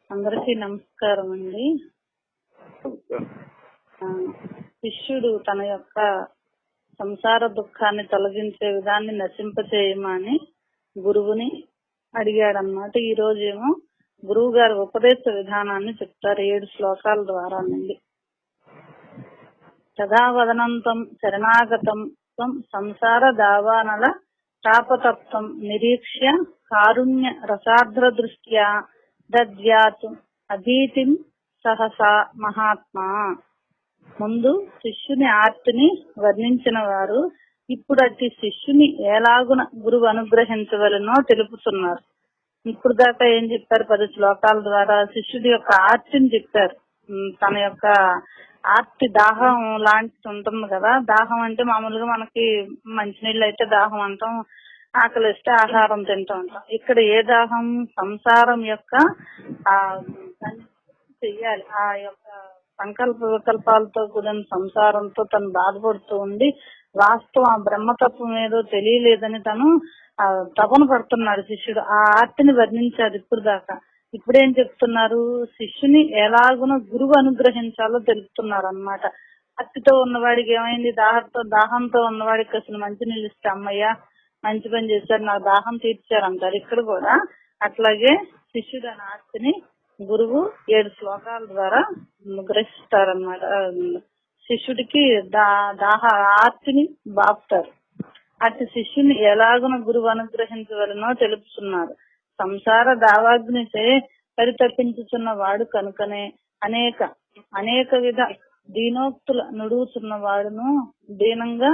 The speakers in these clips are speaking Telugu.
అందరికీ నమస్కారం అండి. శిష్యుడు తన యొక్క సంసార దుఃఖాన్ని తొలగించే విధాన్ని నశింపచేయమని గురువుని అడిగాడన్నమాట. ఈ రోజేమో గురువు గారి ఉపదేశ విధానాన్ని చెప్తారు 7 శ్లోకాల ద్వారా నుండి. తదావదనంతం శరణాగతం సంసార దావానల తాపతత్వం నిరీక్ష్య కారుణ్య రసార్ద్ర దృష్ట్యా దద్యాత్ అభీతిం సహసా మహాత్మా. ముందు శిష్యుని ఆర్తిని వర్ణించిన వారు ఇప్పుడు అట్టి శిష్యుని ఎలాగున గురువు అనుగ్రహించవలనో తెలుపుతున్నారు. ఇప్పుడు దాకా ఏం చెప్పారు? 10 శ్లోకాల ద్వారా శిష్యుడి యొక్క ఆర్తిని చెప్పారు. తన యొక్క ఆర్తి దాహం లాంటిది ఉంటుంది కదా. దాహం అంటే మామూలుగా మనకి మంచినీళ్ళు అయితే దాహం అంటాం, ఆకలి ఇస్తే ఆహారం తింటూ ఉంటాం. ఇక్కడ ఏ దాహం? సంసారం యొక్క చెయ్యాలి. ఆ యొక్క సంకల్ప వికల్పాలతో కూడిన సంసారంతో తను బాధపడుతూ ఉండి వాస్తవం ఆ బ్రహ్మతత్వం ఏదో తెలియలేదని తను తపన పడుతున్నాడు శిష్యుడు. ఆ ఆర్తిని వర్ణించారు ఇప్పుడు దాకా. ఇప్పుడేం చెప్తున్నారు? శిష్యుని ఎలాగునో గురువు అనుగ్రహించాలో తెలుపుతున్నారు అన్నమాట. ఆర్తితో ఉన్నవాడికి ఏమైంది? దాహంతో ఉన్నవాడికి అసలు మంచినీళ్ళు ఇస్తే అమ్మయ్య మంచి పని చేశారు, నాకు దాహం తీర్చారు అంటారు. ఇక్కడ కూడా అట్లాగే శిష్యుడు అనే ఆర్తిని గురువు 7 శ్లోకాల ద్వారా గ్రహిస్తారన్నమాట. శిష్యుడికి దాహ ఆర్తిని బాపుతారు. అటు శిష్యుని ఎలాగున గురువు అనుగ్రహించవలనో తెలుపుతున్నారు. సంసార దావాగ్నిచే పరితపించుతున్న వాడు కనుకనే అనేక విధ దీనోక్తుల నుడుగుతున్న వాడును దీనంగా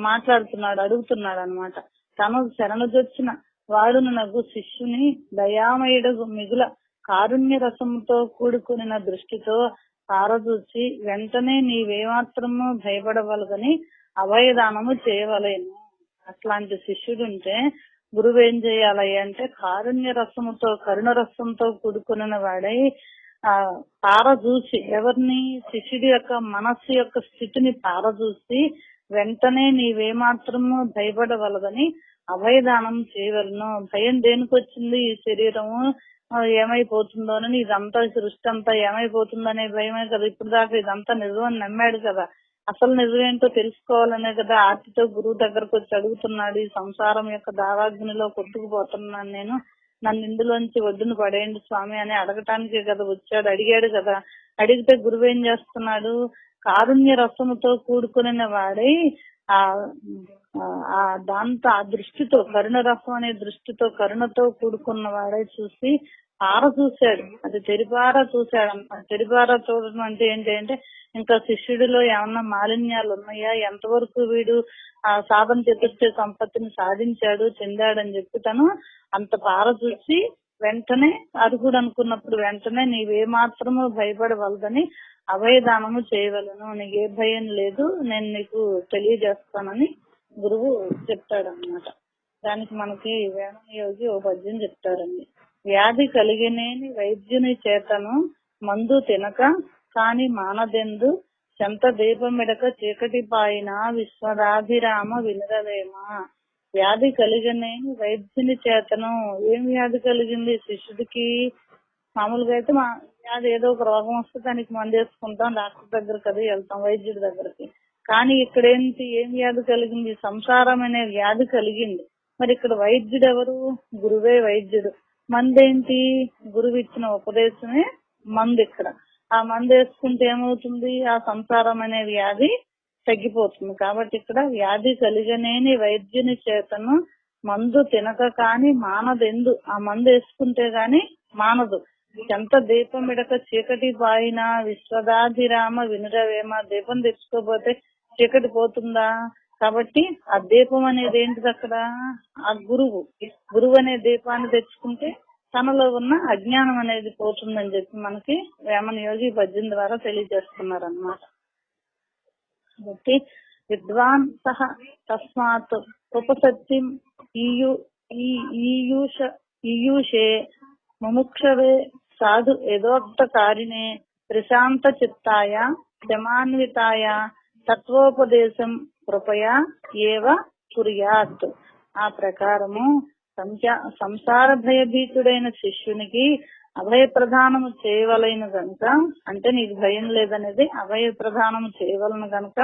మాట్లాడుతున్నాడు, అడుగుతున్నాడు అన్నమాట. తను శరణుజొచ్చిన వాడును నగు శిష్యుని దయామయుడు మిగుల కారుణ్య రసముతో కూడుకుని దృష్టితో పారదూచి వెంటనే నీవేమాత్రము భయపడవలదని అభయదానము చేయవలేను. అట్లాంటి శిష్యుడుంటే గురువు ఏం చేయాలి అంటే కారుణ్య రసముతో కరుణ రసంతో కూడుకున్న వాడై పారదూచి ఎవరిని? శిష్యుడి యొక్క మనస్సు యొక్క స్థితిని పారదూసి వెంటనే నీవేమాత్రము భయపడవలదని అభయదానం చేయవలను. భయం దేనికి వచ్చింది? ఈ శరీరము ఏమైపోతుందోనని, ఇదంతా సృష్టి అంతా ఏమైపోతుందనే భయమే కదా. ఇప్పుడు దాకా ఇదంతా నిజమని నమ్మాడు కదా. అసలు నిజమేంటో తెలుసుకోవాలనే కదా ఆర్తితో గురువు దగ్గరకు వచ్చి అడుగుతున్నాడు. ఈ సంసారం యొక్క దావాగ్నిలో కొట్టుకుపోతున్నాను నేను, నన్ను ఇందులోంచి ఒడ్డును పడేయండి స్వామి అని అడగటానికే కదా వచ్చాడు. అడిగాడు కదా. అడిగితే గురువు ఏం చేస్తున్నాడు? కారుణ్య రసముతో కూడుకుని వాడై దాంతో ఆ దృష్టితో కరుణ రసం అనే దృష్టితో కరుణతో కూడుకున్న వాడై చూసి చూశాడు. అది తెరిపారా చూశాడు. తెరిపారా చూడడం అంటే ఏంటి అంటే ఇంకా శిష్యుడిలో ఏమన్నా మాలిన్యాలు ఉన్నాయా, ఎంతవరకు వీడు సాధన చతుర్థ సంపత్తిని సాధించాడు చెందాడని చెప్పి తను అంత చూసి వెంటనే అర్హుడు అనుకున్నప్పుడు వెంటనే నీవేమాత్రము భయపడవలదని అభయదానము చేయవలను. నీకు ఏ భయం లేదు, నేను నీకు తెలియజేస్తానని గురువు చెప్తాడన్నమాట. దానికి మనకి వేమయోగి ఓ పద్యం చెప్తారండి. వ్యాధి కలిగినేని వైద్యుని చేతను మందు తినక కాని మానదెందు చెంత దీపమిడక చీకటి పాయిన విశ్వదాభిరామ వినురవేమ. వ్యాధి కలిగినేని వైద్యుని చేతను. ఏం వ్యాధి కలిగింది శిష్యుడికి? మామూలుగా అయితే వ్యాధి ఏదో ఒక రోగం వస్తే దానికి మందు వేసుకుంటాం, డాక్టర్ దగ్గరకు అది వెళ్తాం, వైద్యుడి దగ్గరికి. కానీ ఇక్కడేంటి? ఏం వ్యాధి కలిగింది? సంసారం అనే వ్యాధి కలిగింది. మరి ఇక్కడ వైద్యుడు ఎవరు? గురువే వైద్యుడు. మందేంటి? గురువు ఇచ్చిన ఉపదేశమే మందు. ఇక్కడ ఆ మందు వేసుకుంటే ఏమవుతుంది? ఆ సంసారం అనే వ్యాధి తగ్గిపోతుంది. కాబట్టి ఇక్కడ వ్యాధి కలిగనేని వైద్యుని చేతను మందు తినక కాని మానదెందు. ఆ మందు వేసుకుంటే గాని మానదు. ఎంత దీపం ఇడక చీకటి పాయిన విశ్వదాభిరామ వినురవేమ. దీపం తెచ్చుకోపోతే చీకటి పోతుందా? కాబట్టి ఆ దీపం అనేది ఏంటిది? అక్కడ ఆ గురువు అనే దీపాన్ని తెచ్చుకుంటే తనలో ఉన్న అజ్ఞానం అనేది పోతుందని చెప్పి మనకి వేమనయోగి 10 ద్వారా తెలియజేస్తున్నారు అన్నమాట. కాబట్టి విద్వాన్ సహ తస్మాత్ ఉపసత్యం ఈయూషే ముముక్షవే సాధు యథోక్తకారిణే ప్రశాంత చిత్తాయ క్షమాన్వితాయ తత్వోపదేశం కృపయా ఏవ కుర్యాత్. ఆ ప్రకారము సంసార భయభీతుడైన శిష్యునికి అభయ ప్రదానము చేయవలైన గనుక, అంటే నీకు భయం లేదనేది అభయ ప్రదానము చేయవలను గనుక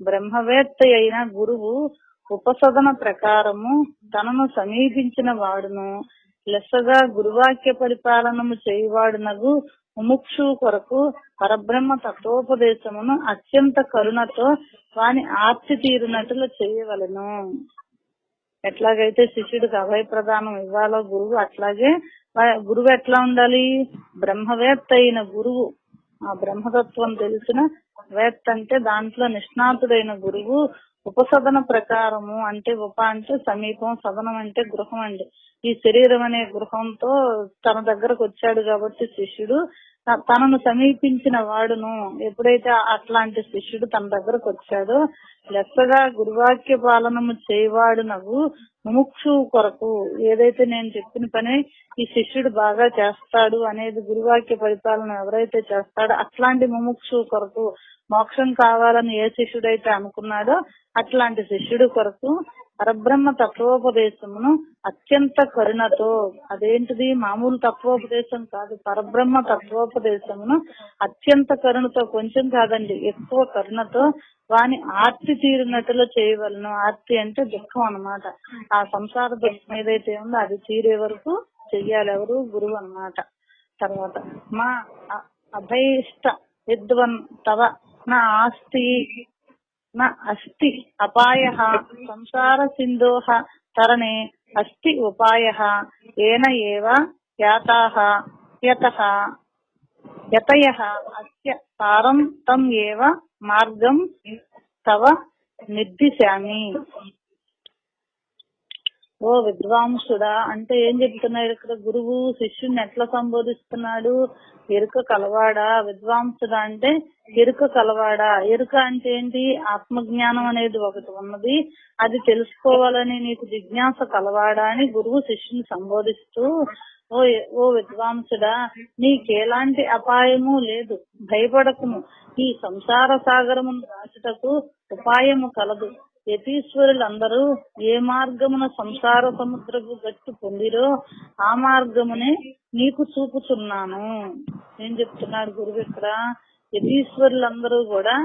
బ్రహ్మవేత్త అయిన గురువు ఉపసదన ప్రకారము తనను సమీపించిన వాడును లెస్సగా గురువాక్య పరిపాలనము చేయవాడునగు ముముక్షు కొరకు పరబ్రహ్మ తత్వోపదేశమును అత్యంత కరుణతో వాని ఆర్తి తీరునట్లు చేయవలను. ఎట్లాగైతే శిష్యుడికి అభయ ప్రదానం ఇవ్వాలో గురువు, అట్లాగే గురువు ఎట్లా ఉండాలి? బ్రహ్మవేత్త అయిన గురువు, ఆ బ్రహ్మతత్వం తెలిసిన వేత్త అంటే దాంట్లో నిష్ణాతుడైన గురువు ఉపసదన ప్రకారము, అంటే ఉప అంటే సమీపం, సదనం అంటే గృహం అండి. ఈ శరీరం అనే గృహంతో తన దగ్గరకు వచ్చాడు కాబట్టి శిష్యుడు తనను సమీపించిన వాడును. ఎప్పుడైతే అట్లాంటి శిష్యుడు తన దగ్గరకు వచ్చాడో లెక్కగా గురువాక్య పాలనము చేయవాడు నవ్వు ముముక్షు కొరకు, ఏదైతే నేను చెప్పిన పని ఈ శిష్యుడు బాగా చేస్తాడు అనేది గురువాక్య పరిపాలన ఎవరైతే చేస్తాడో అట్లాంటి ముముక్షు కొరకు, మోక్షం కావాలని ఏ శిష్యుడైతే అనుకున్నాడో అట్లాంటి శిష్యుడు కొరకు పరబ్రహ్మ తత్వోపదేశమును అత్యంత కరుణతో, అదేంటిది మామూలు తత్వోపదేశం కాదు, పరబ్రహ్మ తత్వోపదేశమును అత్యంత కరుణతో, కొంచెం కాదండి ఎక్కువ కరుణతో వాని ఆర్తి తీరినట్టులో చేయవలను. ఆర్తి అంటే దుఃఖం అన్నమాట. ఆ సంసార దుఃఖం ఏదైతే ఉందో అది తీరే వరకు చెయ్యాలి. ఎవరు? గురువు అన్నమాట. తర్వాత మా అభయిష్ట విద్వన్ తవ నా ఆస్తి నా అస్తి అపాయ సంసార సింధోహ తరణే అస్తి ఉపాయ ఏన ఏవ యాతాః యతః యతయః అస్య సారం తం ఏవ మార్గం తవ నిర్దిశామి. ఓ విద్వాంసుడా, అంటే ఏం చెప్తున్నాడు ఇక్కడ గురువు? శిష్యుని ఎట్లా సంబోధిస్తున్నాడు? ఎరుక కలవాడా? విద్వాంసుడా అంటే ఎరుక కలవాడా. ఎరుక అంటే ఏంటి? ఆత్మజ్ఞానం అనేది ఒకటి ఉన్నది, అది తెలుసుకోవాలని నీకు జిజ్ఞాస కలవాడా అని గురువు శిష్యుని సంబోధిస్తూ, ఓ విద్వాంసుడా, నీకెలాంటి అపాయము లేదు, భయపడకుము. ఈ సంసార సాగరమును దాచుటకు ఉపాయము కలదు. యతీశ్వరులందరూ ఏ మార్గమున సంసార సముద్రపు గట్టు పొందిరో ఆ మార్గమునే నీకు చూపుతున్నాను. ఏం చెప్తున్నాడు గురువు ఇక్కడ? యతీశ్వరులందరూ కూడా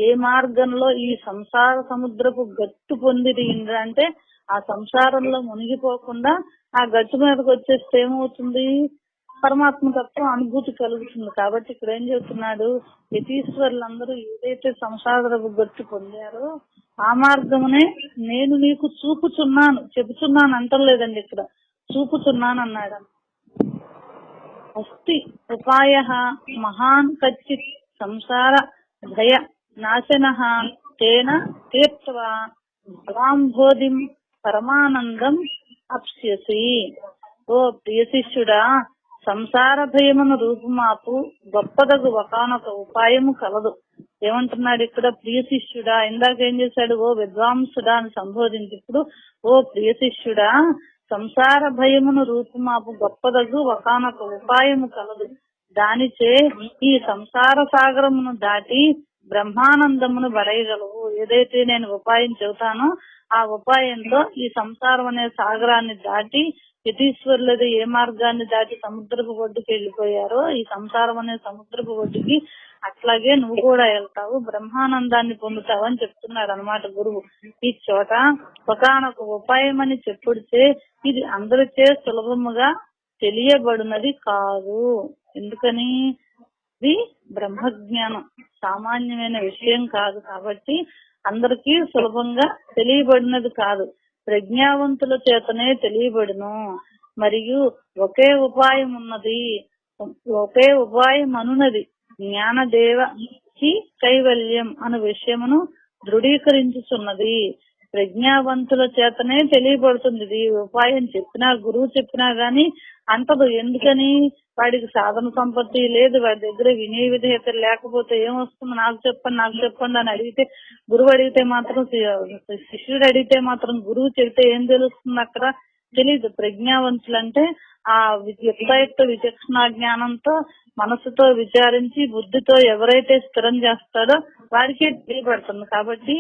ఏ మార్గంలో ఈ సంసార సముద్రపు గట్టు పొందిరి అంటే ఆ సంసారంలో మునిగిపోకుండా ఆ గట్టు మీదకి వచ్చేస్తే ఏమవుతుంది? పరమాత్మ తత్వం అనుభూతి కలుగుతుంది. కాబట్టి ఇక్కడ ఏం చెప్తున్నాడు? యతీశ్వరులందరూ ఏదైతే సంసారపు గట్టు పొందారో ఆ మార్గమునే నేను నీకు చూపుచున్నాను. చెబుతున్నాను అంటలేదండి, ఇక్కడ చూపుతున్నాను అన్నాడు. అస్తి ఉపాయ మహాన్ కచ్చిత్ సంసార భయ నాశనః తేన తీర్త్వా భవాంబోధిం పరమానందం అప్స్యసి. ఓ ప్రియ శిష్యుడా, సంసార భయమును రూపుమాపు గొప్పదగు ఒకానొక ఉపాయము కలదు. ఏమంటున్నాడు ఇక్కడ? ప్రియ శిష్యుడా. ఇందాక ఏం చేశాడు? ఓ విద్వాంసుడా అని సంబోధించి ఇప్పుడు ఓ ప్రియ శిష్యుడా, సంసార భయమును రూపుమాపు గొప్పదగు ఒకానొక ఉపాయము కలదు. దానిచే ఈ సంసార సాగరమును దాటి బ్రహ్మానందమును బడయగలవు. ఏదైతే నేను ఉపాయం చెబుతానో ఆ ఉపాయంతో ఈ సంసారం అనే సాగరాన్ని దాటి యతీశ్వరులది ఏ మార్గాన్ని దాటి సముద్రపు ఒడ్డుకి వెళ్ళిపోయారో ఈ సంసారం అనే సముద్రపు ఒడ్డుకి అట్లాగే నువ్వు కూడా వెళ్తావు, బ్రహ్మానందాన్ని పొందుతావు అని చెప్తున్నాడు అనమాట గురువు. ఈ చోట ఒకనొక ఉపాయం అని చెప్పుడితే ఇది అందరిచే సులభముగా తెలియబడినది కాదు. ఎందుకని? ఇది బ్రహ్మజ్ఞానం, సామాన్యమైన విషయం కాదు. కాబట్టి అందరికీ సులభంగా తెలియబడినది కాదు, ప్రజ్ఞావంతుల చేతనే తెలియబడును. మరియు ఒకే ఉపాయం ఉన్నది, ఒకే ఉపాయం అనున్నది జ్ఞానదేవకి కైవల్యం అను విషయమును దృఢీకరించుచున్నది. ప్రజ్ఞావంతుల చేతనే తెలియబడుతుంది. ఇది ఉపాయం చెప్పినా గురువు చెప్పినా గాని అంటదు. ఎందుకని? వాడికి సాధన సంపత్తి లేదు, వాడి దగ్గర వినయ విధేయత లేకపోతే ఏమొస్తుంది? నాకు చెప్పండి అని అడిగితే, గురువు అడిగితే మాత్రం, శిష్యుడు అడిగితే మాత్రం గురువు చెబితే ఏం తెలుస్తుంది? అక్కడ తెలీదు. ప్రజ్ఞావంతులంటే ఆ యుక్తాయుక్త విచక్షణ జ్ఞానంతో మనసుతో విచారించి బుద్ధితో ఎవరైతే స్థిరం చేస్తాడో వాడికే తెలియబడుతుంది. కాబట్టి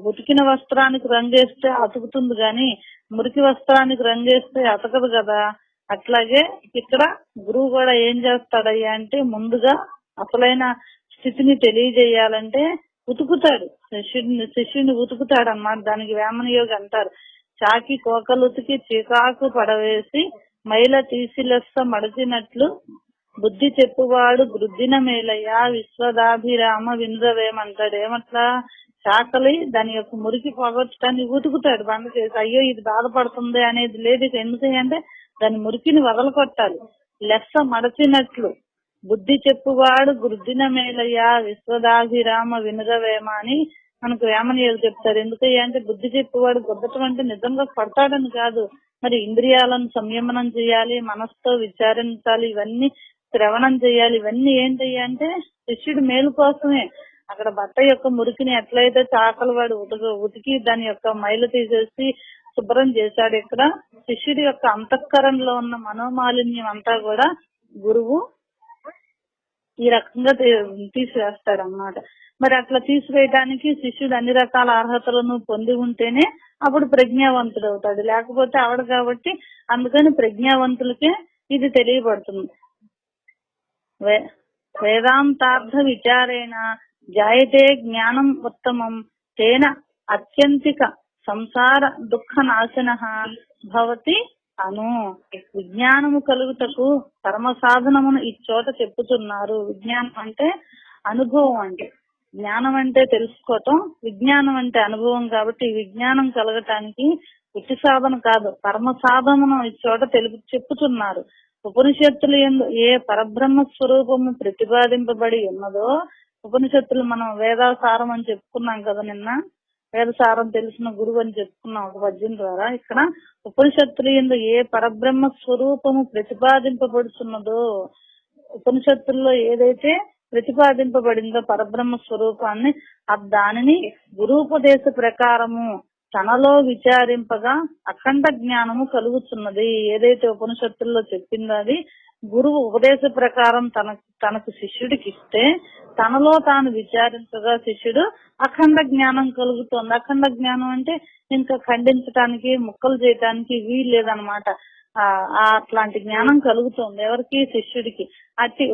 ఉతికిన వస్త్రానికి రంగేస్తే అతుకుతుంది గాని మురికి వస్త్రానికి రంగేస్తే అతకదు కదా. అట్లాగే ఇక్కడ గురువు కూడా ఏం చేస్తాడయ్యా అంటే ముందుగా అసలైన స్థితిని తెలియజేయాలంటే ఉతుకుతాడు, శిష్యుని ఉతుకుతాడు అన్నమాట. దానికి వేమన యోగి అంటారు, చాకి కోకలుతికి చీకాకు పడవేసి మైల తీసిలెస్స మడచినట్లు బుద్ధి చెప్పువాడు గృద్దిన మేలయ్యా విశ్వదాభిరామ వినురవేమంటాడు. ఏమట్లా చాకలి దాని యొక్క మురికి పోగొట్టడాన్ని ఉతుకుతాడు బండ చేసి. అయ్యో ఇది బాధపడుతుంది అనేది లేదు. ఎందుకంటే దాని మురికిని వదలకొట్టాలి. లెస్స మడచినట్లు బుద్ధి చెప్పువాడు గృద్దిన మేలయ్యా విశ్వదాభిరామ వినురవేమ అని మనకు వేమన యోగి చెప్తారు. ఎందుకయ్యా అంటే బుద్ధి చెప్పువాడు గుద్దటం అంటే నిజంగా కొడతాడని కాదు, మరి ఇంద్రియాలను సంయమనం చేయాలి, మనసుతో విచారించాలి, ఇవన్నీ శ్రవణం చేయాలి. ఇవన్నీ ఏంటయ్యా అంటే శిష్యుడి మేలు కోసమే. అక్కడ బట్ట యొక్క మురికిని ఎట్లయితే చాకలి వాడు ఉతికి దాని యొక్క మైలు తీసేసి శుభ్రం చేశాడు, ఇక్కడ శిష్యుడి యొక్క అంతఃకరణలో ఉన్న మనోమాలిన్యం అంతా కూడా గురువు ఈ రకంగా తీసివేస్తాడు అన్నమాట. మరి అట్లా తీసివేయడానికి శిష్యుడు అన్ని రకాల అర్హతలను పొంది ఉంటేనే అప్పుడు ప్రజ్ఞావంతుడు అవుతాడు, లేకపోతే అవడు. కాబట్టి అందుకని ప్రజ్ఞావంతులకే ఇది తెలియబడుతుంది. వేదాంతార్థ విచారేణ జాయతే జ్ఞానం ఉత్తమం తేన అత్యంతిక సంసార దుఃఖ నాశన భవతి అను. విజ్ఞానము కలుగుటకు పరమ సాధనమును ఈ చోట చెప్పుతున్నారు. విజ్ఞానం అంటే అనుభవం, అంటే జ్ఞానం అంటే తెలుసుకోవటం, విజ్ఞానం అంటే అనుభవం. కాబట్టి విజ్ఞానం కలగటానికి ఉట్టి సాధన కాదు, పరమ సాధనను ఈ చోట చెప్పుతున్నారు. ఉపనిషత్తులు ఏ పరబ్రహ్మ స్వరూపము ప్రతిపాదింపబడి ఉన్నదో, ఉపనిషత్తులు మనం వేదాసారం అని చెప్పుకున్నాం కదా నిన్న, వేదసారం తెలిసిన గురువు అని చెప్పుకున్నాం ఒక పద్యం ద్వారా. ఇక్కడ ఉపనిషత్తులు ఏ పరబ్రహ్మ స్వరూపము ప్రతిపాదింపబడుతున్నదో, ఉపనిషత్తుల్లో ఏదైతే ప్రతిపాదింపబడిందో పరబ్రహ్మ స్వరూపాన్ని, దానిని గురూపదేశ ప్రకారము తనలో విచారింపగా అఖండ జ్ఞానము కలుగుతున్నది. ఏదైతే ఉపనిషత్తుల్లో చెప్పిందో అది గురువు ఉపదేశ ప్రకారం తనకు శిష్యుడికి ఇస్తే తనలో తాను విచారించగా శిష్యుడు అఖండ జ్ఞానం కలుగుతుంది. అఖండ జ్ఞానం అంటే ఇంకా ఖండించటానికి ముక్కలు చేయటానికి వీల్లేదనమాట. అట్లాంటి జ్ఞానం కలుగుతుంది ఎవరికి? శిష్యుడికి. అట్టి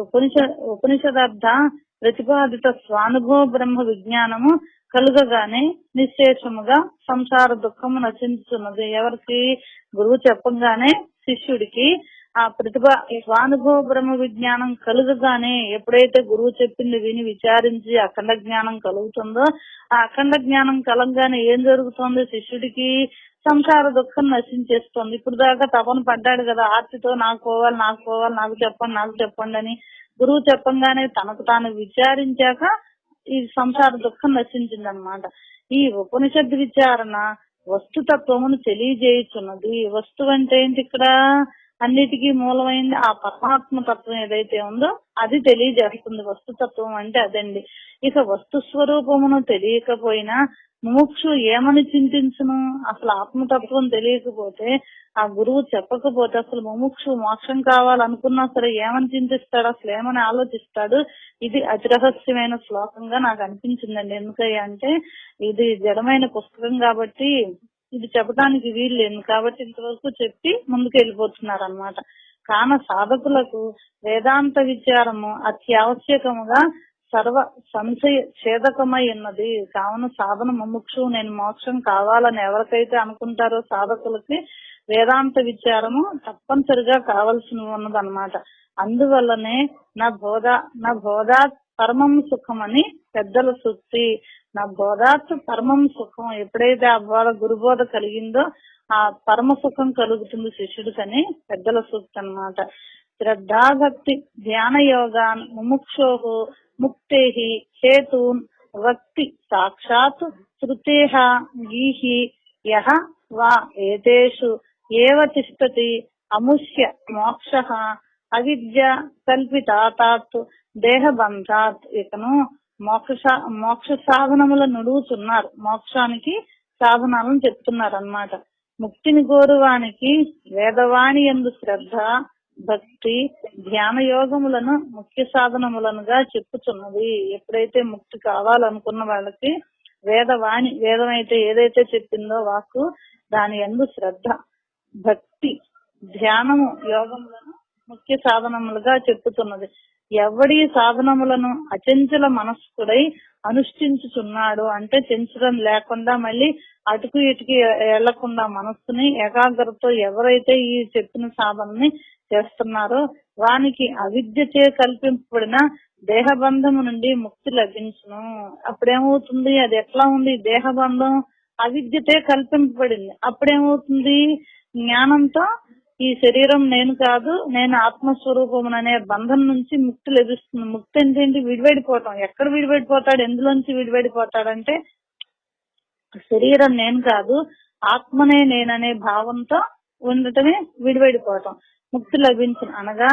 ఉపనిషదార్థ ప్రతిపాదిత స్వానుభవ బ్రహ్మ విజ్ఞానము కలుగగానే నిశ్శేషముగా సంసార దుఃఖము నశించుతున్నది. ఎవరికి? గురువు చెప్పంగానే శిష్యుడికి ఆ స్వానుభవ బ్రహ్మ విజ్ఞానం కలుగగానే, ఎప్పుడైతే గురువు చెప్పింది విని విచారించి అఖండ జ్ఞానం కలుగుతుందో, ఆ అఖండ జ్ఞానం కలగగానే ఏం జరుగుతుంది? శిష్యుడికి సంసార దుఃఖం నశించేస్తుంది. ఇప్పుడు దాకా తపన పడ్డాడు కదా ఆర్తితో, నాకు పోవాలి నాకు పోవాలి, నాకు చెప్పండి అని. గురువు చెప్పంగానే తనకు తాను విచారించాక ఈ సంసార దుఃఖం నశించింది అనమాట. ఈ ఉపనిషద్ విచారణ వస్తుతత్వమును తెలియజేయుచున్నది. వస్తువు అంటే ఏంటి? ఇక్కడ అన్నిటికీ మూలమైంది ఆ పరమాత్మ తత్వం ఏదైతే ఉందో అది తెలియజేస్తుంది. వస్తుతత్వం అంటే అదండి. ఇక వస్తు స్వరూపమును తెలియకపోయినా ముముక్షు ఏమని చింతించును? అసలు ఆత్మతత్వం తెలియకపోతే, ఆ గురువు చెప్పకపోతే అసలు ముముక్షు మోక్షం కావాలనుకున్నా సరే ఏమని చింతిస్తాడు? అసలు ఏమని ఆలోచిస్తాడు? ఇది అతిరహస్యమైన శ్లోకంగా నాకు అనిపించిందండి. ఎందుకయ్యా అంటే ఇది జడమైన పుస్తకం కాబట్టి ఇది చెప్పడానికి వీల్లేదు. కాబట్టి ఇంతవరకు చెప్పి ముందుకు వెళ్ళిపోతున్నారు అనమాట. కాన సాధకులకు వేదాంత విచారము అత్యావశ్యకముగా సర్వ సంశయ ఛేదకమై ఉన్నది. కావున సాధన ముముక్షు, నేను మోక్షం కావాలని ఎవరికైతే అనుకుంటారో సాధకులకి వేదాంత విచారము తప్పనిసరిగా కావాల్సి ఉన్నదన్నమాట. అందువల్లనే నా బోధాత్ పరమం సుఖం అని పెద్దల సూక్తి. నా బోధాత్ పరమం సుఖం, ఎప్పుడైతే ఆ బోధ గురుబోధ కలిగిందో ఆ పరమ సుఖం కలుగుతుంది శిష్యుడికని పెద్దల సూక్తి అన్నమాట. శ్రద్ధాభక్తి ధ్యాన యోగాన్ ముముక్షోహు ముక్తేహి హేతూన్ వక్తి సాక్షాత్ శృతేహ గీహి యహ వా ఏతేషు ఏవ తిష్టతి అముష్య మోక్షః అవిద్య కల్పితాతాత్ దేహబంధాత్. ఇకను మోక్ష సాధనముల నుడుగుతున్నారు, మోక్షానికి సాధనాలను చెప్తున్నారు అన్నమాట. ముక్తిని కోరువానికి వేదవాణి యందు శ్రద్ధ భక్తి ధ్యాన యోగములను ముఖ్య సాధనములనుగా చెప్పుతున్నది. ఎప్పుడైతే ముక్తి కావాలనుకున్న వాళ్ళకి వేదవాణి, వేదం అయితే ఏదైతే చెప్పిందో వాక్కు, దాని యందు శ్రద్ధ భక్తి ధ్యానము యోగములను ముఖ్య సాధనములుగా చెప్పుతున్నది. ఎవడి సాధనములను అచంచల మనస్కుడై అనుష్ఠించుచున్నాడు అంటే చంచలం లేకుండా మళ్ళీ అటుకు ఇటుకి వెళ్లకుండా మనస్సుని ఏకాగ్రతతో ఎవరైతే ఈ చెప్పిన సాధనని చేస్తున్నారో వానికి అవిద్యచే కల్పింపబడిన దేహబంధము నుండి ముక్తి లభించును. అప్పుడేమవుతుంది? అది ఎట్లా ఉంది? దేహబంధం అవిద్యతే కల్పింపబడింది. అప్పుడేమవుతుంది? జ్ఞానంతో ఈ శరీరం నేను కాదు, నేను ఆత్మస్వరూపం అనే బంధం నుంచి ముక్తి లభిస్తుంది. ముక్తి ఏంటంటే విడివడిపోవటం. ఎక్కడ విడివడిపోతాడు? ఎందులోంచి విడివడిపోతాడంటే శరీరం నేను కాదు, ఆత్మనే నేననే భావంతో ఉండటమే విడివడిపోవటం. ముక్తి లభించిన అనగా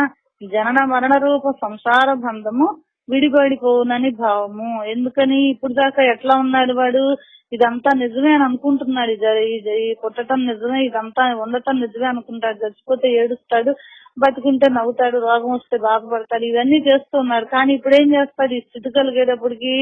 జనన మరణ రూప సంసార బంధము విడిపడిపోవునని భావము. ఎందుకని? ఇప్పుడు దాకా ఎట్లా ఉన్నాడు వాడు? ఇదంతా నిజమే అని అనుకుంటున్నాడు. ఈ పుట్టడం నిజమే, ఇదంతా ఉండటం నిజమే అనుకుంటాడు. చచ్చిపోతే ఏడుస్తాడు, బతికుంటే నవ్వుతాడు, రోగం వస్తే బాధపడతాడు, ఇవన్నీ చేస్తున్నాడు. కానీ ఇప్పుడు ఏం చేస్తాడు? ఈ స్థితి కలిగేటప్పటికి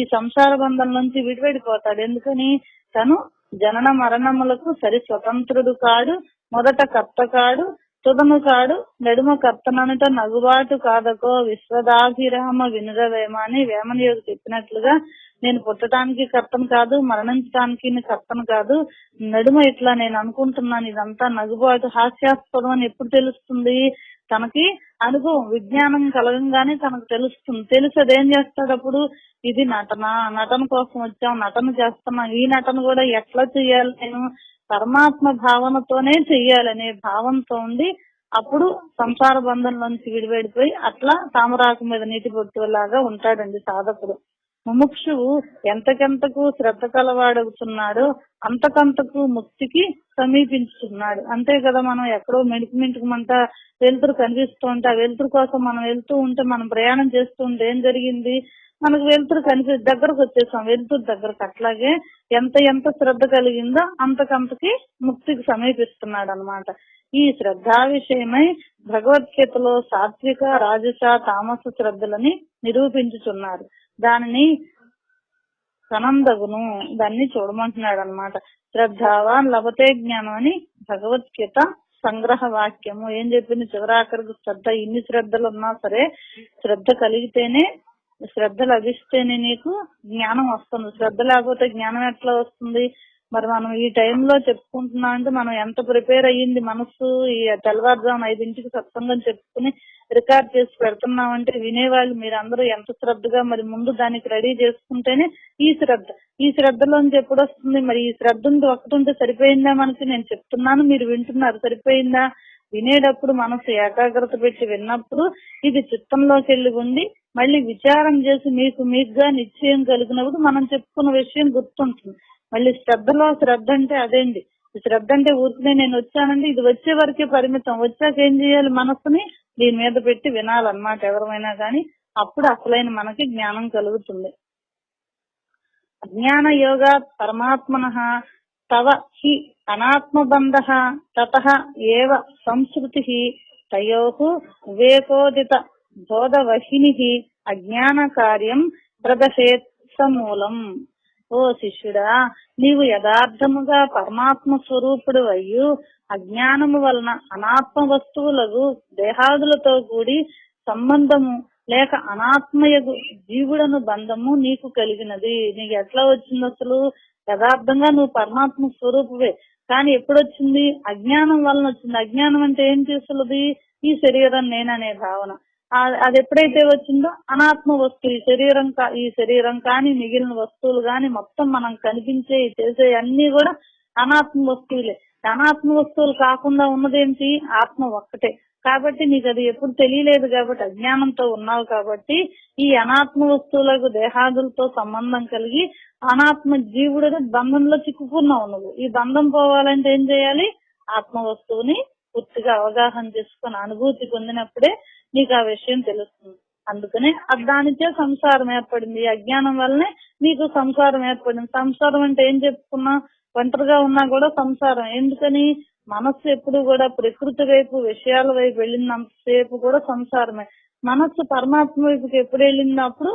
ఈ సంసార బంధం నుంచి విడిపడిపోతాడు. ఎందుకని? తను జనన మరణములకు సరి స్వతంత్రుడు కాడు, మొదట కర్త కాడు, తుదము కాడు, నడుమ కర్తననుట నగుబాటు కాదకో విశ్వదాభిరామ వినురవేమ అని వేమనయోగి చెప్పినట్లుగా నేను పుట్టడానికి కర్తను కాదు, మరణించడానికి కర్తను కాదు, నడుమ ఇట్లా నేను అనుకుంటున్నాను, ఇదంతా నగుబాటు హాస్యాస్పదం అని ఎప్పుడు తెలుస్తుంది? తనకి అనుభవం విజ్ఞానం కలగంగానే తనకు తెలుస్తుంది. తెలిసి అదేం చేస్తాడు అప్పుడు? ఇది నటన కోసం వచ్చాం, నటన చేస్తున్నాం, ఈ నటన కూడా ఎట్లా చెయ్యాలి, నేను పరమాత్మ భావనతోనే చెయ్యాలనే భావంతో ఉండి అప్పుడు సంసార బంధంలోంచి విడివడిపోయి అట్లా తామరాకు మీద నీటి బొట్టులాగా ఉంటాడండి సాధకుడు. ముముక్షువు ఎంతకెంతకు శ్రద్ధ కలవాడుతున్నాడో అంతకంతకు ముక్తికి సమీపించుతున్నాడు. అంతే కదా, మనం ఎక్కడో మిణుకుమంతా వెలుతురు కనిపిస్తూ ఉంటే ఆ వెలుతురు కోసం మనం వెళ్తూ ఉంటే, మనం ప్రయాణం చేస్తూ ఉంటే ఏం జరిగింది? మనకు వెలుతురు దగ్గరకు వచ్చేసాం, వెలుతురు దగ్గరకు. అట్లాగే ఎంత శ్రద్ధ కలిగిందో అంతకంతకి ముక్తికి సమీపిస్తున్నాడు అన్నమాట. ఈ శ్రద్ధా విషయమై భగవద్గీతలో సాత్విక, రాజస, తామస శ్రద్ధలని నిరూపించుతున్నారు. దానిని సనందగును దాన్ని చూడమంటున్నాడు అన్నమాట. శ్రద్ధావాన్ లభతే జ్ఞానం అని భగవద్గీత సంగ్రహ వాక్యము ఏం చెప్పింది? చివరాఖరికి శ్రద్ధ, ఇన్ని శ్రద్ధలు ఉన్నా సరే శ్రద్ధ కలిగితేనే, శ్రద్ధ లభిస్తేనే నీకు జ్ఞానం వస్తుంది. శ్రద్ధ లేకపోతే జ్ఞానం ఎట్లా వస్తుంది? మరి మనం ఈ టైంలో చెప్పుకుంటున్నాం అంటే మనం ఎంత ప్రిపేర్ అయ్యింది మనస్సు. ఈ తెల్లవారుజామున 5ంటికి సత్సంగం చెప్పుకుని రికార్డ్ చేసి పెడుతున్నామంటే వినేవాళ్ళు మీరందరూ ఎంత శ్రద్ధగా మరి ముందు దానికి రెడీ చేసుకుంటేనే ఈ శ్రద్ధలోంచి ఎప్పుడు వస్తుంది? మరి ఈ శ్రద్ధ ఒకటి సరిపోయిందా మనకి? నేను చెప్తున్నాను, మీరు వింటున్నారు, సరిపోయిందా? వినేటప్పుడు మనసు ఏకాగ్రత పెట్టి విన్నప్పుడు ఇది చిత్తంలోకి వెళ్ళి ఉండి మళ్ళీ విచారం చేసి మీకుగా నిశ్చయం కలిగినప్పుడు మనం చెప్పుకున్న విషయం గుర్తుంటుంది. మళ్ళీ శ్రద్ధ అంటే అదేంటి? శ్రద్ధ అంటే ఊరికే నేను వచ్చానండి, ఇది వచ్చే వరకే పరిమితం. వచ్చాక ఏం చేయాలి? మనస్సుని దీని మీద పెట్టి వినాలన్నమాట ఎవరైనా కానీ. అప్పుడు అసలైన మనకి జ్ఞానం కలుగుతుంది. అజ్ఞాన యోగా పరమాత్మనః తవ హి అనాత్మబంధ తతః ఏవ సంస్కృతి తయోః వివేకోదిత బోధవహినిః అజ్ఞాన కార్యం ప్రదశేత్ సమూలం. ఓ శిష్యుడా, నీవు యథార్థముగా పరమాత్మ స్వరూపుడు అయ్యు అజ్ఞానము వలన అనాత్మ వస్తువులకు దేహాదులతో కూడి సంబంధము లేక అనాత్మయగు జీవుడను బంధము నీకు కలిగినది. నీకు ఎట్లా వచ్చింది? అసలు యథార్థంగా నువ్వు పరమాత్మ స్వరూపువే, కానీ ఎప్పుడొచ్చింది? అజ్ఞానం వలన వచ్చింది. అజ్ఞానం అంటే ఏం చేస్తున్నది? ఈ శరీరం నేననే భావన. అది ఎప్పుడైతే వచ్చిందో అనాత్మ వస్తువు ఈ శరీరం కానీ మిగిలిన వస్తువులు కానీ మొత్తం మనం కనిపించే చేసే అన్ని కూడా అనాత్మ వస్తువులే. అనాత్మ వస్తువులు కాకుండా ఉన్నదేంటి? ఆత్మ ఒక్కటే. కాబట్టి నీకు అది ఎప్పుడు తెలియలేదు కాబట్టి అజ్ఞానంతో ఉన్నావు. కాబట్టి ఈ అనాత్మ వస్తువులకు దేహాదులతో సంబంధం కలిగి అనాత్మ జీవుడు బంధంలో చిక్కుకున్నావు నువ్వు. ఈ బంధం పోవాలంటే ఏం చేయాలి? ఆత్మ వస్తువుని పూర్తిగా అవగాహన చేసుకుని అనుభూతి పొందినప్పుడే నీకు ఆ విషయం తెలుస్తుంది. అందుకనే దానిచే సంసారం ఏర్పడింది. అజ్ఞానం వల్లనే నీకు సంసారం ఏర్పడింది. సంసారం అంటే ఏం చెప్పుకున్నా? ఒంటరిగా ఉన్నా కూడా సంసారం. ఎందుకని? మనస్సు ఎప్పుడు కూడా ప్రకృతి వైపు విషయాల వైపు వెళ్ళినంతసేపు కూడా సంసారమే. మనస్సు పరమాత్మ వైపుకి ఎప్పుడు వెళ్ళినప్పుడు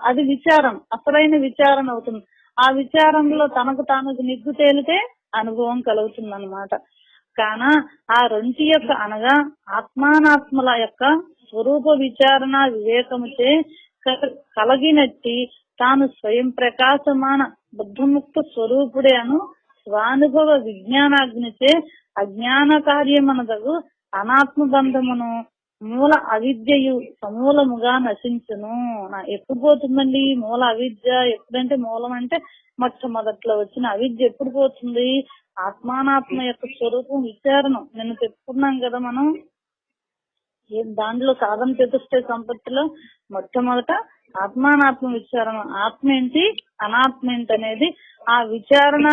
అది విచారం, అసలైన విచారణ అవుతుంది. ఆ విచారంలో తనకు తాను నిగ్గు తేలితే అనుభవం కలుగుతుంది అన్నమాట. కాన ఆ రెంటి యొక్క అనగా ఆత్మానాత్మల యొక్క స్వరూప విచారణ వివేకముచే కలగినట్టి తాను స్వయం ప్రకాశమాన బుద్ధముక్త స్వరూపుడే అను స్వానుభవ విజ్ఞానాగ్నిచే అజ్ఞాన కార్యమనదగు అనాత్మ బంధమును మూల అవిద్యయు సమూలముగా నశించును. ఎప్పుడు పోతుందండి మూల అవిద్య? ఎప్పుడంటే మూలం అంటే మొట్టమొదట్లో వచ్చిన అవిద్య ఎప్పుడు పోతుంది? ఆత్మానాత్మ యొక్క స్వరూపం విచారణ నిన్న చెప్పుకున్నాం కదా మనం. దాంట్లో సాధన చతుష్ట సంపత్తిలో మొట్టమొదట ఆత్మానాత్మ విచారణ. ఆత్మ ఏంటి అనాత్మ ఏంటి అనేది ఆ విచారణ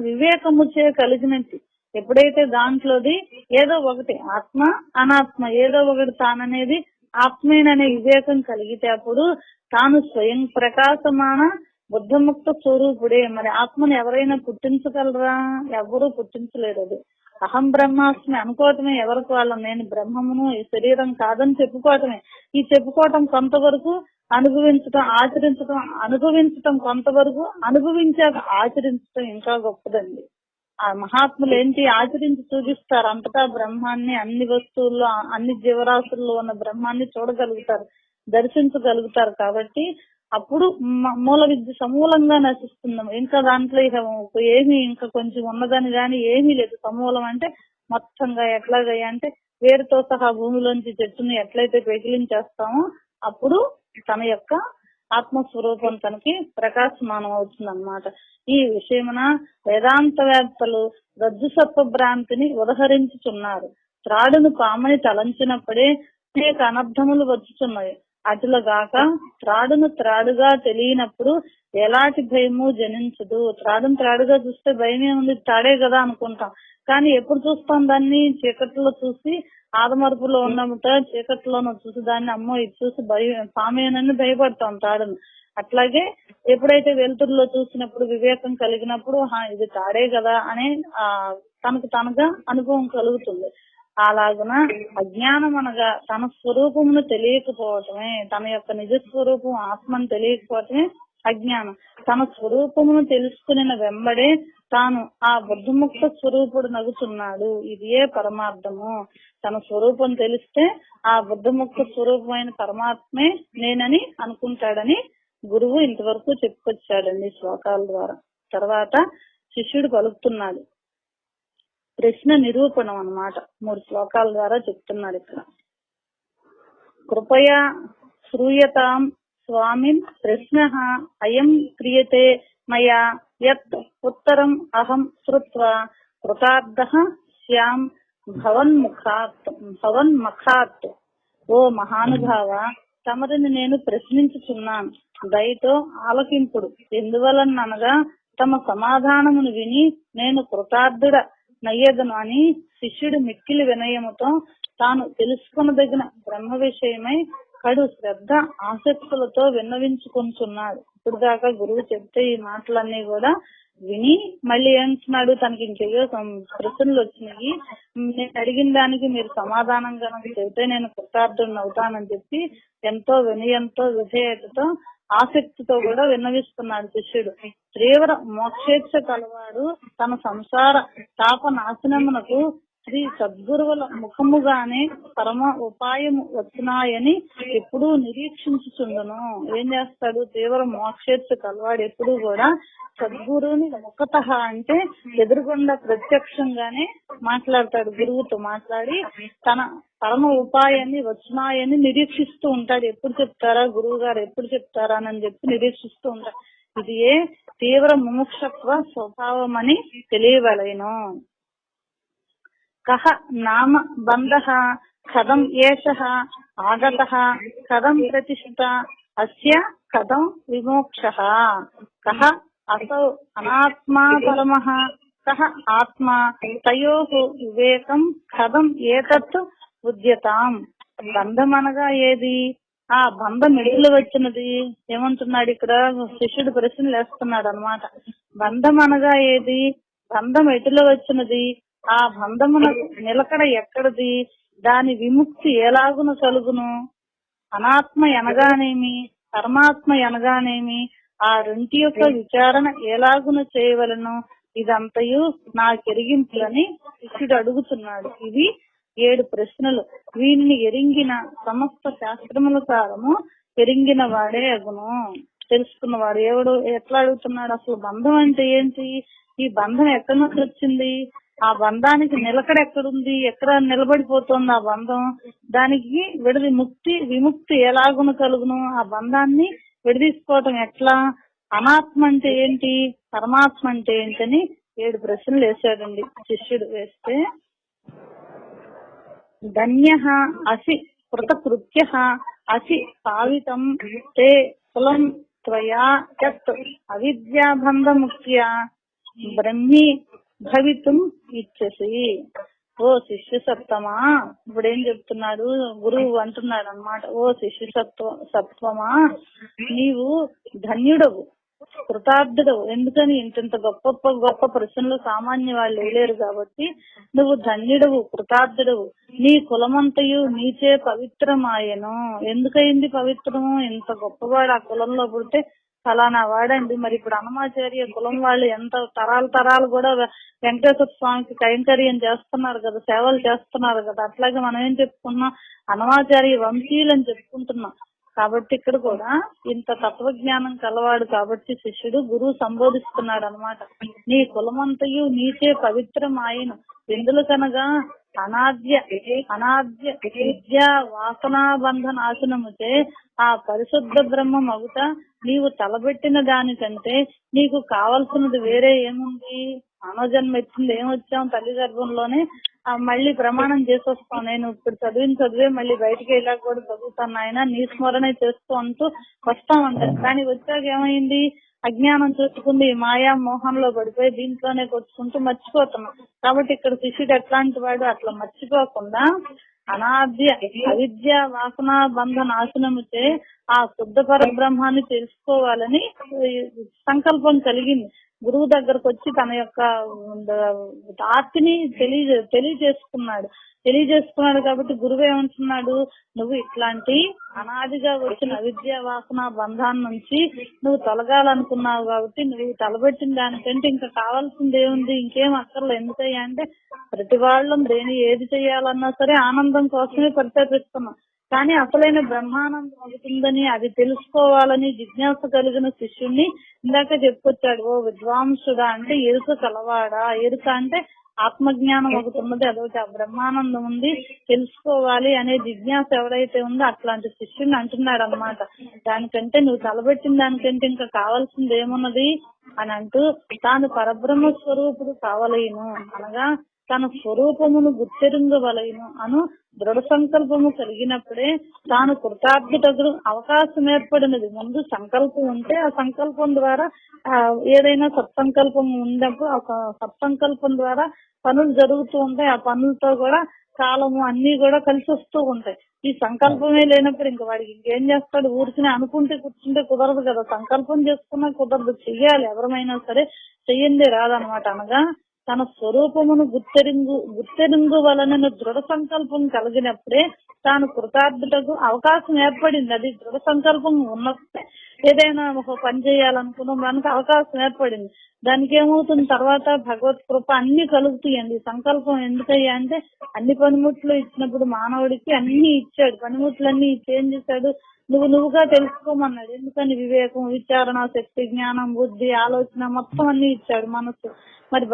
వివేకముచే కలిగినట్టు. ఎప్పుడైతే దాంట్లోది ఏదో ఒకటి ఆత్మ అనాత్మ ఏదో ఒకటి తాననేది ఆత్మేననే వివేకం కలిగితే అప్పుడు తాను స్వయం ప్రకాశమాన బుద్ధముక్త స్వరూపుడే. మరి ఆత్మను ఎవరైనా పుట్టించగలరా? ఎవరూ పుట్టించలేరు. అది అహం బ్రహ్మాస్మి అనుకోవటమే. ఎవరికి వాళ్ళం నేను బ్రహ్మమును ఈ శరీరం కాదని చెప్పుకోవటమే. ఈ చెప్పుకోవటం కొంతవరకు అనుభవించటం ఆచరించటం, అనుభవించటం కొంతవరకు, అనుభవించాక ఆచరించటం ఇంకా గొప్పదండి. ఆ మహాత్ములు ఏంటి ఆచరించి చూపిస్తారు. అంతటా బ్రహ్మాన్ని, అన్ని వస్తువుల్లో అన్ని జీవరాశుల్లో ఉన్న బ్రహ్మాన్ని చూడగలుగుతారు, దర్శించగలుగుతారు. కాబట్టి అప్పుడు మూల విద్య సమూలంగా నశిస్తుంది. ఇంకా దాంట్లో ఇక ఏమి ఇంకా కొంచెం ఉన్నదని గాని ఏమీ లేదు. సమూలం అంటే మొత్తంగా ఎట్లాగా అంటే వేరుతో సహా భూమిలోంచి చెట్టుని ఎట్లయితే పెకిలించేస్తామో అప్పుడు తన యొక్క ఆత్మస్వరూపం తనకి ప్రకాశమానం అవుతుంది అన్నమాట. ఈ విషయమున వేదాంతవేత్తలు రజ్జు సర్ప భ్రాంతిని ఉదహరించుచున్నారు. త్రాడును పామని తలంచినప్పుడే అనేక అనర్థములు వచ్చుచున్నాయి. అటులగాక త్రాడును త్రాడుగా తెలియనప్పుడు ఎలాంటి భయము జనించదు. త్రాడును త్రాడుగా చూస్తే భయమే ఉంది, తాడే కదా అనుకుంటాం. కానీ ఎప్పుడు చూస్తాం దాన్ని? చీకట్లో చూసి ఆదమరుపులో ఉన్నముట చీకట్లోనూ చూసి దాన్ని అమ్మో ఇది చూసి పామేనని భయపడతాం తాడును. అట్లాగే ఎప్పుడైతే వెలుతురులో చూసినప్పుడు వివేకం కలిగినప్పుడు ఇది తాడే కదా అనే తనకు తనగా అనుభవం కలుగుతుంది. అలాగున అజ్ఞానం అనగా తన స్వరూపమును తెలియకపోవటమే, తన యొక్క నిజ స్వరూపం ఆత్మను తెలియకపోవటమే అజ్ఞానం. తన స్వరూపమును తెలుసుకున్న వెంబడే తాను ఆ బుద్ధముక్త స్వరూపుడు నగుతున్నాడు. ఇదే పరమార్థము. తన స్వరూపం తెలిస్తే ఆ బుద్ధముక్త స్వరూపమైన పరమాత్మే నేనని అనుకుంటాడని గురువు ఇంతవరకు చెప్పుకొచ్చాడండి శ్లోకాల ద్వారా. తర్వాత శిష్యుడు పలుకుతున్నాడు. ప్రశ్న నిరూపణం అన్నమాట. 3 శ్లోకాల ద్వారా చెప్తున్నాడు ఇక్కడ. కృపయా శ్రూయతాం స్వామిన్ ప్రశ్నః అయం క్రియతే మయా యత్ ఉత్తరం అహం శ్రుత్వా కృతార్థః శ్యాం భవన్ముఖాత్. ఓ మహానుభావ, తమరిని నేను ప్రశ్నించుచున్నాను, దయతో ఆలకింపుడు. ఎందువలనగా తమ సమాధానమును విని నేను కృతార్థుడ నయ్యదను అని శిష్యుడు మిక్కిలి వినయముతో తాను తెలుసుకునదగిన బ్రహ్మ విషయమై కడు శ్రద్ధ ఆసక్తులతో విన్నవించుకుంటున్నాడు. ఇప్పుడు దాకా గురువు చెప్తే ఈ మాటలన్నీ కూడా విని మళ్ళీ ఏంటున్నాడు, తనకి ఇంకేదో ప్రశ్నలు వచ్చినాయి, నేను అడిగిన దానికి మీరు సమాధానం కనుక చెబితే నేను కృతార్థుడిని అవుతానని చెప్పి ఎంతో వినయంతో విధేయతతో ఆసక్తితో కూడా విన్నవిస్తున్నాడు శిష్యుడు. తీవ్ర మోక్షేచ్ఛ కలవాడు తన సంసార తాప నాశనమునకు శ్రీ సద్గురువుల ముఖముగానే పరమ ఉపాయము వచ్చినాయని ఎప్పుడూ నిరీక్షించుచుండును. ఏం చేస్తాడు? తీవ్ర మోక్షేచ్ఛ కలవాడు ఎప్పుడు కూడా సద్గురువుని ముఖతః అంటే ఎదురుగుండా ప్రత్యక్షంగానే మాట్లాడతాడు. గురువుతో మాట్లాడి తన పరమ ఉపాయాన్ని వచ్చినాయని నిరీక్షిస్తూ ఉంటాడు. ఎప్పుడు చెప్తారా గురువు గారు, ఎప్పుడు చెప్తారా అని చెప్పి నిరీక్షిస్తూ ఉంటాడు. ఇది తీవ్ర ముముక్షత్వ స్వభావం అని తెలియవలెను. కహ నామ బంధః కథం ఏషః ఆగతః కథం ప్రతిష్ఠిత అస్య కథం విమోక్షః కహ అసౌ అనాత్మా పరమః కహ ఆత్మా తయోః వివేకం కథం ఏతత్ ఉద్యతాం. బంధం అనగా ఏది? ఆ బంధం ఎట్లు వచ్చినది? ఏమంటున్నాడు ఇక్కడ శిష్యుడు ప్రశ్నలు వేస్తున్నాడు అనమాట. బంధం అనగా ఏది? బంధం ఎటులో వచ్చినది? ఆ బంధమున నిలకడ ఎక్కడిది? దాని విముక్తి ఎలాగును కలుగును? అనాత్మ ఎనగానేమి, పరమాత్మ ఎనగానేమి? ఆ రెంటి యొక్క విచారణ ఎలాగును చేయవలను? ఇదంతయు నాకెరిగింపులని శిష్యుడు అడుగుతున్నాడు. ఇవి 7 ప్రశ్నలు. వీటిని ఎరింగిన సమస్త శాస్త్రముల కారము ఎరింగిన వాడే అగును. తెలుసుకున్నవాడు ఎవడు? ఎట్లా అడుగుతున్నాడు? అసలు బంధం అంటే ఏంటి? ఈ బంధం ఎక్కడి నుంచి వచ్చింది? ఆ బంధానికి నిలకడ ఎక్కడుంది? ఎక్కడ నిలబడిపోతుంది ఆ బంధం? దానికి విముక్తి ఎలాగును కలుగును? ఆ బంధాన్ని విడదీసుకోవటం ఎట్లా? అనాత్మ అంటే ఏంటి? పరమాత్మ అంటే ఏంటని 7 ప్రశ్నలు వేశాడండి శిష్యుడు. వేస్తే ధన్యః అసి కృతకృత్యః అసి పావితం తే కులం త్వయా యత్ అవిద్యాబంధముక్త్యా బ్రహ్మి భవితుం ఇచ్చసి. ఓ శిష్య సత్వమా, ఇప్పుడు ఏం చెప్తున్నాడు గురువు అంటున్నాడు అన్నమాట. ఓ శిష్య సత్వమా, నీవు ధన్యుడవు, కృతార్థుడవు. ఎందుకని? ఇంత గొప్ప ప్రశ్నలు సామాన్య వాళ్ళు వేయలేరు కాబట్టి నువ్వు ధన్యుడవు, కృతార్థుడవు. నీ కులమంతయు నీచే పవిత్రమాయను. ఎందుకయింది పవిత్రము? ఇంత గొప్పవాడు ఆ కులంలో పుడితే ఫలానా వాడండి. మరి ఇప్పుడు అన్నమాచార్య కులం వాళ్ళు ఎంత తరాలు కూడా వెంకటేశ్వర స్వామికి కైంకర్యం చేస్తున్నారు కదా, సేవలు చేస్తున్నారు కదా. అట్లాగే మనం ఏం చెప్పుకున్నాం? అన్నమాచార్య వంశీయులు అని చెప్పుకుంటున్నాం. కాబట్టి ఇక్కడ కూడా ఇంత తత్వజ్ఞానం కలవాడు కాబట్టి శిష్యుడు గురువు సంబోధిస్తున్నాడు అనమాట. నీ కులమంతయు నీచే పవిత్రమాయను. ఎందులో కనగా అనాద్య విద్యా వాసనాబంధ నాశనముచే ఆ పరిశుద్ధ బ్రహ్మ మగుట నీవు తలబెట్టిన దానికంటే నీకు కావలసినది వేరే ఏముంది? మానవజన్మ ఎత్తింది ఏమొచ్చాం? తల్లి గర్భంలోనే మళ్ళీ ప్రమాణం చేసొస్తాం. నేను ఇప్పుడు చదివే మళ్ళీ బయటికి వెళ్ళాక కూడా చదువుతాను ఆయన, నీ స్మరణే చేస్తూ అంటూ వస్తామంటారు. కానీ వచ్చాక ఏమైంది? అజ్ఞానం చూసుకుంది, మాయా మోహంలో పడిపోయి దీంట్లోనే కొట్టుకుంటూ మర్చిపోతున్నాం. కాబట్టి ఇక్కడ శిష్యుడు ఎట్లాంటి వాడు? అట్లా మర్చిపోకుండా అనాద్య అవిద్య వాసన బంధ నాశనముచే ఆ శుద్ధ పరబ్రహ్మాన్ని తెలుసుకోవాలని సంకల్పం కలిగింది. గురువు దగ్గరకు వచ్చి తన యొక్క ఆర్తిని తెలియజేసుకున్నాడు కాబట్టి గురువు ఏమంటున్నాడు? నువ్వు ఇట్లాంటి అనాదిగా వచ్చిన అవిద్య వాసన బంధాన్ని నుంచి నువ్వు తొలగాలనుకున్నావు కాబట్టి నువ్వు తలబెట్టిన దానికంటే ఇంకా కావాల్సింది ఏముంది? ఇంకేం అక్కర్లేదు. ఎందుకయ్యా అంటే ప్రతి వాళ్ళం ఏది చేయాలన్నా సరే ఆనందం కోసమే పరితపిస్తున్నాం. కానీ అసలైన బ్రహ్మానందం అవుతుందని అది తెలుసుకోవాలని జిజ్ఞాస కలిగిన శిష్యుణ్ణి ఇందాక చెప్పుకొచ్చాడు. ఓ విద్వాంసుడా అంటే ఎరుక కలవాడా? ఎరుక అంటే ఆత్మజ్ఞానం ఒకటి ఉన్నది, అదొకటి ఆ బ్రహ్మానందం ఉంది, తెలుసుకోవాలి అనే జిజ్ఞాస ఎవరైతే ఉందో అట్లాంటి శిష్యుని అంటున్నాడు అనమాట. దానికంటే నువ్వు తలబెట్టిన దానికంటే ఇంకా కావాల్సింది ఏమున్నది అని అంటూ తాను పరబ్రహ్మ స్వరూపుడు కావలేను అనగా తన స్వరూపమును గుర్తెరుంగవలయను అను దృఢ సంకల్పము కలిగినప్పుడే తాను కృతార్థుటకు అవకాశం ఏర్పడినది. ముందు సంకల్పం ఉంటే ఆ సంకల్పం ద్వారా ఏదైనా సత్సంకల్పం ఉన్నప్పుడు ఆ సత్సంకల్పం ద్వారా పనులు జరుగుతూ ఉంటాయి. ఆ పనులతో కూడా కాలము అన్ని కూడా కలిసి వస్తూ ఉంటాయి. ఈ సంకల్పమే లేనప్పుడు ఇంకా వాడికి ఇంకేం చేస్తాడు? ఊరికినే అనుకుంటే కూర్చుంటే కుదరదు కదా. సంకల్పం చేసుకున్నా కుదరదు, చెయ్యాలి. ఎవరమైనా సరే చెయ్యిందే రాదనమాట. అనగా తన స్వరూపమును గుర్తెరుంగు వలన దృఢ సంకల్పం కలిగినప్పుడే తాను కృతార్థుటకు అవకాశం ఏర్పడింది. అది దృఢ సంకల్పం ఉన్నప్పుడే ఏదైనా ఒక పని చేయాలనుకున్నాం, దానికి అవకాశం ఏర్పడింది. దానికి ఏమవుతుంది? తర్వాత భగవత్ కృప అన్ని కలుగుతాయండి. సంకల్పం ఎందుకయ్యా అంటే అన్ని పనిముట్లు ఇచ్చినప్పుడు మానవుడికి అన్ని ఇచ్చాడు. పనిముట్లన్నీ ఏం చేశాడు? నువ్వుగా తెలుసుకోమన్నాడు. ఎందుకని? వివేకం, విచారణ శక్తి, జ్ఞానం, బుద్ధి, ఆలోచన మొత్తం అన్ని ఇచ్చాడు. మనసు మరి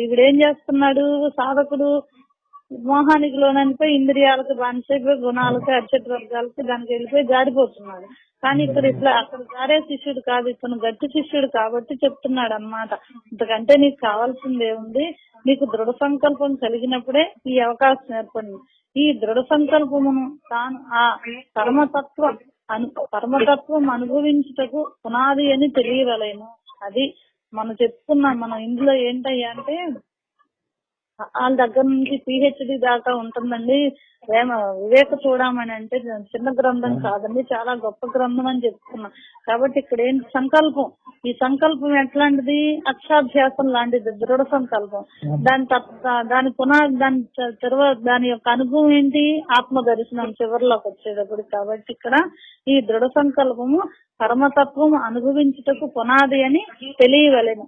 ఇవిడేం చేస్తున్నాడు? సాధకుడు మోహానికి లోననిపోయి ఇంద్రియాలకు బానిసైపోయి గుణాలకి అర్చక వర్గాలకి దానికి వెళ్ళిపోయి జారిపోతున్నాడు. కానీ ఇక్కడ అక్కడ జారే శిష్యుడు కాదు, ఇతను గట్టి శిష్యుడు కాబట్టి చెప్తున్నాడు అన్నమాట. ఇంతకంటే నీకు కావాల్సింది ఏముంది? నీకు దృఢ సంకల్పం కలిగినప్పుడే ఈ అవకాశం ఏర్పడింది. ఈ దృఢ సంకల్పమును తాను ఆ పరమతత్వం అనుభవించుటకు పునాది అని తెలియవలేను. అది మనం చెప్పుకున్నాం. మనం ఇందులో ఏంటయ్యా అంటే వాళ్ళ దగ్గర నుంచి పిహెచ్డి దాకా ఉంటుందండి. వివేక చూడమని అంటే చిన్న గ్రంథం కాదండి, చాలా గొప్ప గ్రంథం అని చెప్పుకున్నాం. కాబట్టి ఇక్కడ ఏంటి? సంకల్పం. ఈ సంకల్పం ఎట్లాంటిది? అక్షాభ్యాసం లాంటిది, దృఢ సంకల్పం. దాని యొక్క అనుభవం ఏంటి? ఆత్మ దర్శనం చివరిలోకి వచ్చేటప్పుడు. కాబట్టి ఇక్కడ ఈ దృఢ సంకల్పము పరమతత్వం అనుభవించుటకు పునాది అని తెలియవలెను.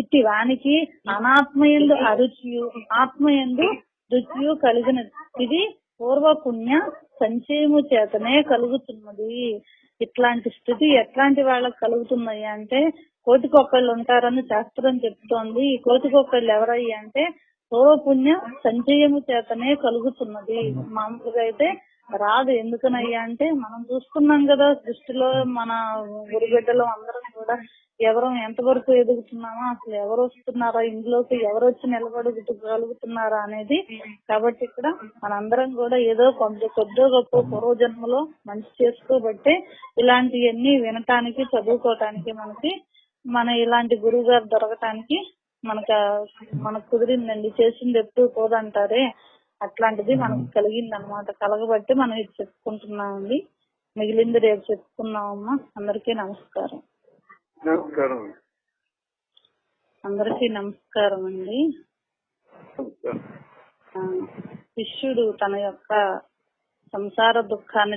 ఇట్టి వానికి అనాత్మయందు అరుచియు ఆత్మయందు రుచియు కలిగిన ఇది పూర్వపుణ్య సంచయము చేతనే కలుగుతున్నది. ఇట్లాంటి స్థితి ఎట్లాంటి వాళ్ళకి కలుగుతున్నాయి అంటే కోటికొక్కళ్ళు ఉంటారని శాస్త్రం చెప్తోంది. ఈ కోటికొక్కళ్ళు ఎవరయ్యి అంటే పూర్వపుణ్య సంచయము చేతనే కలుగుతున్నది. మామూలుగా అయితే రాదు. ఎందుకనయ్యా అంటే మనం చూస్తున్నాం కదా సృష్టిలో మన గురుబిడ్డలు అందరం కూడా ఎవరు ఎంతవరకు ఎదుగుతున్నామో, అసలు ఎవరు వస్తున్నారా ఇంట్లోకి, ఎవరు వచ్చి నిలబడగలుగుతున్నారా అనేది. కాబట్టి ఇక్కడ మనందరం కూడా ఏదో కొద్దో గొప్ప పూర్వజన్మలో మంచి చేసుకోబట్టే ఇలాంటివన్నీ వినటానికి చదువుకోవటానికి మన ఇలాంటి గురువు గారు దొరకటానికి మనకు కుదిరిందండి. చేసింది ఎప్పుడు పోదంటారే అట్లాంటిది మనకు కలిగిందనమాట. కలగబట్టి మనం ఇది చెప్పుకుంటున్నామండి. మిగిలింది రేపు చెప్పుకున్నామమ్మా. అందరికీ నమస్కారం. అందరికీ నమస్కారం అండి. శిష్యుడు తన యొక్క సంసార దుఃఖాన్ని